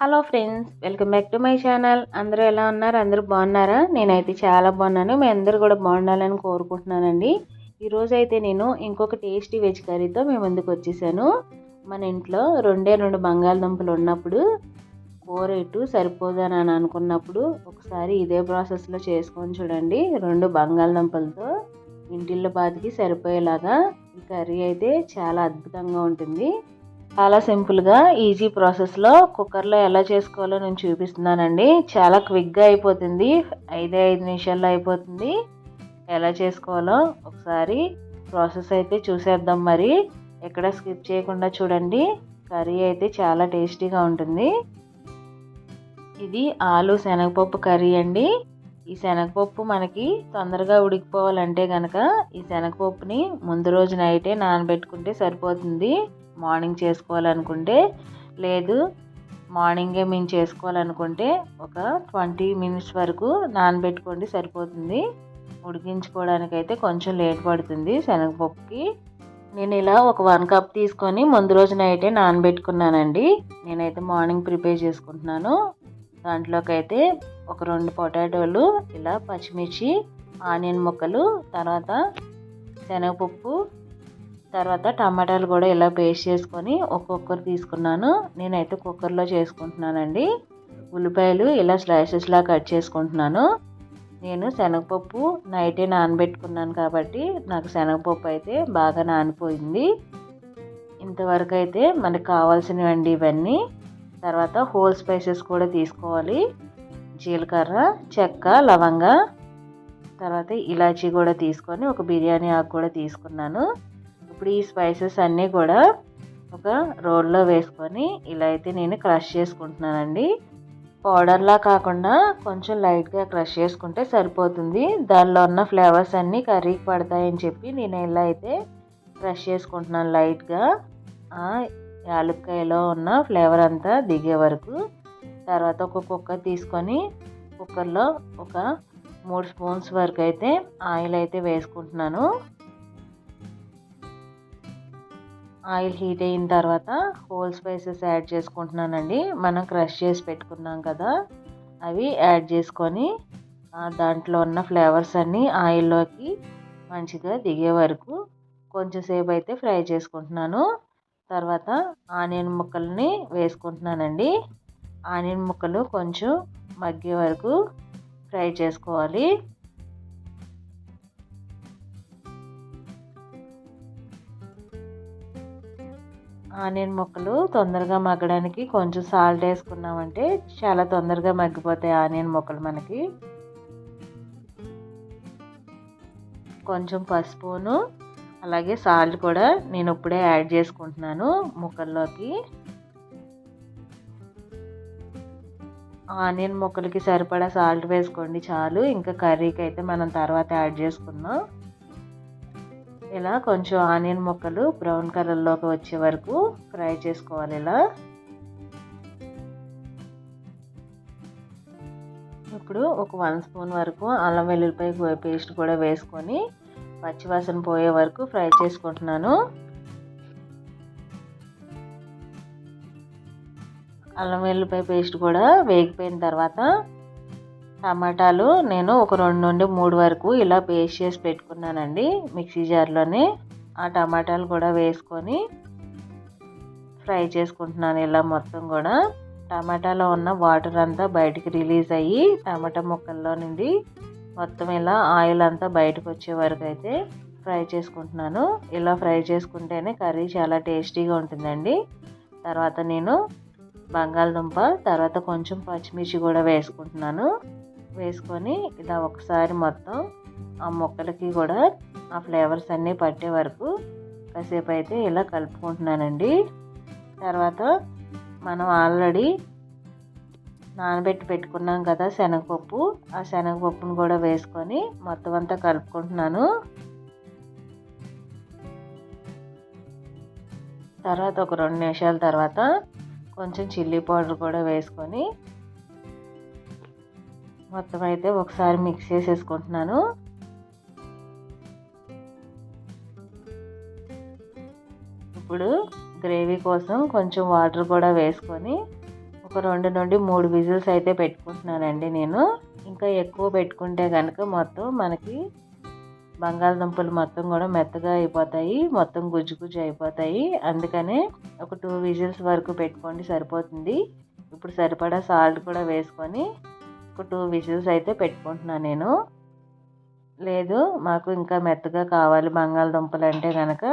Hello friends, welcome back to my channel. అందరూ ఎలా ఉన్నారు? అందరూ బాగున్నారా? నేనైతే చాలా బాగున్నాను. మీ అందరూ కూడా బాగుండాలని కోరుకుంటున్నానండి. ఈరోజు అయితే నేను ఇంకొక టేస్టీ వెజ్ కర్రీతో మీ ముందుకు వచ్చేసాను. మన ఇంట్లో రెండు బంగాళదుంపలు ఉన్నప్పుడు కూర ఎటు సరిపోదని అని అనుకున్నప్పుడు ఒకసారి ఇదే ప్రాసెస్లో చేసుకొని చూడండి. 2 బంగాళదుంపలతో ఇంటిల్లో పాతికి సరిపోయేలాగా ఈ కర్రీ అయితే చాలా అద్భుతంగా ఉంటుంది. చాలా సింపుల్గా ఈజీ ప్రాసెస్లో కుక్కర్లో ఎలా చేసుకోవాలో నేను చూపిస్తున్నానండి. చాలా క్విక్గా అయిపోతుంది. 5 నిమిషాల్లో అయిపోతుంది. ఎలా చేసుకోవాలో ఒకసారి ప్రాసెస్ అయితే చూసేద్దాం. మరి ఎక్కడ స్కిప్ చేయకుండా చూడండి. కర్రీ అయితే చాలా టేస్టీగా ఉంటుంది. ఇది ఆలు శనగపప్పు కర్రీ అండి. ఈ శనగపప్పు మనకి తొందరగా ఉడికిపోవాలంటే కనుక ఈ శనగపప్పుని ముందు రోజు నైటే నానబెట్టుకుంటే సరిపోతుంది. మార్నింగ్ చేసుకోవాలనుకుంటే, లేదు మార్నింగే మేము చేసుకోవాలనుకుంటే ఒక 20 మినిట్స్ వరకు నానబెట్టుకోండి, సరిపోతుంది. ఉడికించుకోవడానికైతే కొంచెం లేట్ పడుతుంది శనగపప్పుకి. నేను ఇలా ఒక 1 కప్ తీసుకొని ముందు రోజు నైటే నానబెట్టుకున్నానండి. నేనైతే మార్నింగ్ ప్రిపేర్ చేసుకుంటున్నాను. దాంట్లోకి అయితే ఒక 2 పొటాటోలు, ఇలా పచ్చిమిర్చి, ఆనియన్ ముక్కలు, తర్వాత శనగపప్పు, తర్వాత టమాటాలు కూడా ఇలా పేస్ట్ చేసుకొని ఒక్కొక్కరు తీసుకున్నాను. నేనైతే కుక్కర్లో చేసుకుంటున్నానండి. ఉల్లిపాయలు ఇలా స్లైసెస్లా కట్ చేసుకుంటున్నాను. నేను శనగపప్పు నైటే నానబెట్టుకున్నాను కాబట్టి నాకు శనగపప్పు అయితే బాగా నానిపోయింది. ఇంతవరకు అయితే మనకు కావాల్సినవండి ఇవన్నీ. తర్వాత హోల్ స్పైసెస్ కూడా తీసుకోవాలి. జీలకర్ర, చెక్క, లవంగ, తర్వాత ఇలాచీ కూడా తీసుకొని ఒక బిర్యానీ ఆకు కూడా తీసుకున్నాను. ఇప్పుడు ఈ స్పైసెస్ అన్నీ కూడా ఒక రోల్లో వేసుకొని ఇలా అయితే నేను క్రష్ చేసుకుంటున్నానండి. పౌడర్లా కాకుండా కొంచెం లైట్గా క్రష్ చేసుకుంటే సరిపోతుంది. దానిలో ఉన్న ఫ్లేవర్స్ అన్నీ కర్రీకి పడతాయని చెప్పి నేను ఇలా అయితే క్రష్ చేసుకుంటున్నాను లైట్గా. యాలక్కాయలో ఉన్న ఫ్లేవర్ అంతా దిగే వరకు. తర్వాత ఒక కుక్కర్ తీసుకొని కుక్కర్లో ఒక 3 స్పూన్స్ వరకు అయితే ఆయిల్ అయితే వేసుకుంటున్నాను. ఆయిల్ హీట్ అయిన తర్వాత హోల్ స్పైసెస్ యాడ్ చేసుకుంటున్నానండి. మనం క్రష్ చేసి పెట్టుకున్నాం కదా, అవి యాడ్ చేసుకొని దాంట్లో ఉన్న ఫ్లేవర్స్ అన్నీ ఆయిల్లోకి మంచిగా దిగే వరకు కొంచెం సేపు అయితే ఫ్రై చేసుకుంటున్నాను. తర్వాత ఆనియన్ ముక్కల్ని వేసుకుంటున్నానండి. ఆనియన్ ముక్కలు కొంచెం మగ్గే వరకు ఫ్రై చేసుకోవాలి. ఆనియన్ ముక్కలు తొందరగా మగ్గడానికి కొంచెం సాల్ట్ వేసుకున్నామంటే చాలా తొందరగా మగ్గిపోతాయి ఆనియన్ ముక్కలు మనకి. కొంచెం పసుపును అలాగే సాల్ట్ కూడా నేను ఇప్పుడే యాడ్ చేసుకుంటున్నాను ముక్కల్లోకి. ఆనియన్ ముక్కలకి సరిపడా సాల్ట్ వేసుకోండి చాలు. ఇంకా కర్రీకి అయితే మనం తర్వాత యాడ్ చేసుకుందాం. ఇలా కొంచెం ఆనియన్ ముక్కలు బ్రౌన్ కలర్లోకి వచ్చే వరకు ఫ్రై చేసుకోవాలి. ఇలా ఇప్పుడు ఒక 1 స్పూన్ వరకు అల్లం వెల్లుల్లిపాయ పేస్ట్ కూడా వేసుకొని పచ్చివాసన పోయే వరకు ఫ్రై చేసుకుంటున్నాను. అల్లం వెల్లుల్లిపాయ పేస్ట్ కూడా వేగిపోయిన తర్వాత టమాటాలు నేను ఒక 2 నుండి 3 వరకు ఇలా పేస్ట్ చేసి పెట్టుకున్నానండి మిక్సీ జార్లోనే. ఆ టమాటాలు కూడా వేసుకొని ఫ్రై చేసుకుంటున్నాను. ఇలా మొత్తం కూడా టమాటాలో ఉన్న వాటర్ అంతా బయటికి రిలీజ్ అయ్యి టమాటా ముక్కల్లో నుండి మొత్తం ఇలా ఆయిల్ అంతా బయటకు వచ్చే వరకు అయితే ఫ్రై చేసుకుంటున్నాను. ఇలా ఫ్రై చేసుకుంటేనే కర్రీ చాలా టేస్టీగా ఉంటుందండి. తర్వాత నేను బంగాళదుంప, తర్వాత కొంచెం పచ్చిమిర్చి కూడా వేసుకుంటున్నాను. వేసుకొని ఇలా ఒకసారి మొత్తం ఆ ముక్కలకి కూడా ఆ ఫ్లేవర్స్ అన్నీ పట్టే వరకు కాసేపు అయితే ఇలా కలుపుకుంటున్నానండి. తర్వాత మనం ఆల్రెడీ నానబెట్టి పెట్టుకున్నాం కదా శనగపప్పు, ఆ శనగపప్పును కూడా వేసుకొని మొత్తం అంతా కలుపుకుంటున్నాను. తర్వాత ఒక 2 నిమిషాల తర్వాత కొంచెం చిల్లీ పౌడర్ కూడా వేసుకొని మొత్తం అయితే ఒకసారి మిక్స్ చేసేసుకుంటున్నాను. ఇప్పుడు గ్రేవీ కోసం కొంచెం వాటర్ కూడా వేసుకొని ఒక 2 నుండి 3 విజిల్స్ అయితే పెట్టుకుంటున్నానండి నేను. ఇంకా ఎక్కువ పెట్టుకుంటే కనుక మొత్తం మనకి బంగాళదుంపలు మొత్తం కూడా మెత్తగా అయిపోతాయి, మొత్తం గుజ్జు గుజ్జు అయిపోతాయి. అందుకనే ఒక 2 విజిల్స్ వరకు పెట్టుకోండి సరిపోతుంది. ఇప్పుడు సరిపడా సాల్ట్ కూడా వేసుకొని ఒక 2 విజిల్స్ అయితే పెట్టుకుంటున్నాను నేను. లేదు మాకు ఇంకా మెత్తగా కావాలి బంగాళదుంపలు అంటే కనుక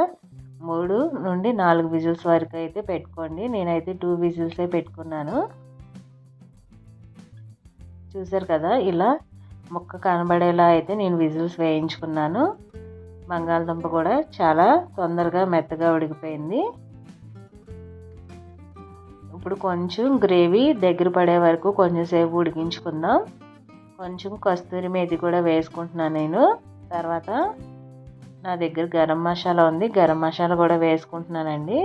3 నుండి 4 విజిల్స్ వరకు అయితే పెట్టుకోండి. నేనైతే 2 విజిల్సే పెట్టుకున్నాను. చూసారు కదా, ఇలా ముక్క కనబడేలా అయితే నేను విజిల్స్ వేయించుకున్నాను. బంగాళదుంప కూడా చాలా తొందరగా మెత్తగా ఉడికిపోయింది. ఇప్పుడు కొంచెం గ్రేవీ దగ్గర పడే వరకు కొంచెం సేపు ఉడికించుకుందాం. కొంచెం కస్తూరి మేతి కూడా వేసుకుంటున్నాను నేను. తర్వాత నా దగ్గర గరం మసాలా ఉంది, గరం మసాలా కూడా వేసుకుంటున్నానండి.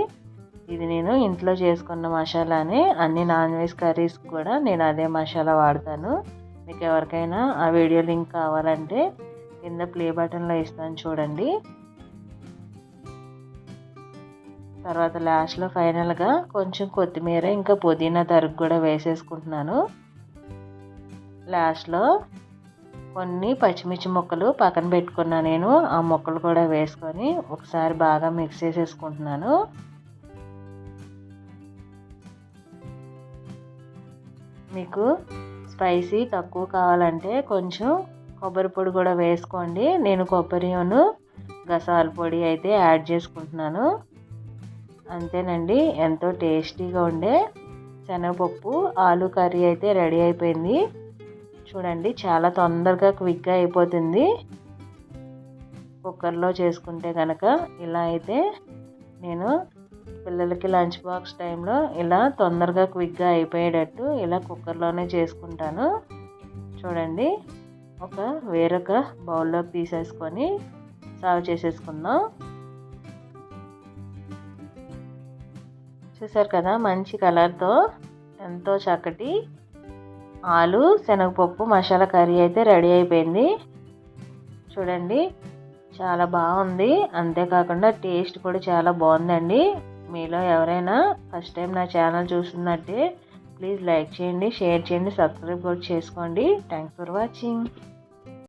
ఇది నేను ఇంట్లో చేసుకున్న మసాలానే. అన్ని నాన్ వెజ్ కర్రీస్ కూడా నేను అదే మసాలా వాడతాను. మీకు ఎవరికైనా ఆ వీడియో లింక్ కావాలంటే కింద ప్లే బటన్లో ఇస్తాను చూడండి. తర్వాత లాస్ట్లో ఫైనల్గా కొంచెం కొత్తిమీర ఇంకా పుదీనా తరుగు కూడా వేసేసుకుంటున్నాను. లాస్ట్లో కొన్ని పచ్చిమిర్చి ముక్కలు పక్కన పెట్టుకున్నా నేను. ఆ ముక్కలు కూడా వేసుకొని ఒకసారి బాగా మిక్స్ చేసేసుకుంటున్నాను. మీకు స్పైసీ తక్కువ కావాలంటే కొంచెం కొబ్బరి పొడి కూడా వేసుకోండి. నేను కొబ్బరిను గసాల పొడి అయితే యాడ్ చేసుకుంటున్నాను. అంతేనండి, ఎంతో టేస్టీగా ఉండే శనగపప్పు ఆలు కర్రీ అయితే రెడీ అయిపోయింది. చూడండి, చాలా తొందరగా క్విక్గా అయిపోతుంది కుక్కర్లో చేసుకుంటే కనుక. ఇలా అయితే నేను పిల్లలకి లంచ్ బాక్స్ టైంలో ఇలా తొందరగా క్విక్గా అయిపోయేటట్టు ఇలా కుక్కర్లోనే చేసుకుంటాను. చూడండి, వేరొక బౌల్లోకి తీసేసుకొని సర్వ్ చేసేసుకుందాం. చూసారు కదా, మంచి కలర్తో ఎంతో చక్కటి ఆలు శనగపప్పు మసాలా కర్రీ అయితే రెడీ అయిపోయింది. చూడండి, చాలా బాగుంది. అంతేకాకుండా టేస్ట్ కూడా చాలా బాగుందండి. మీలో ఎవరైనా ఫస్ట్ టైం నా ఛానల్ చూస్తున్నట్టే ప్లీజ్ లైక్ చేయండి, షేర్ చేయండి, సబ్స్క్రైబ్ కూడా చేసుకోండి. Thanks for watching.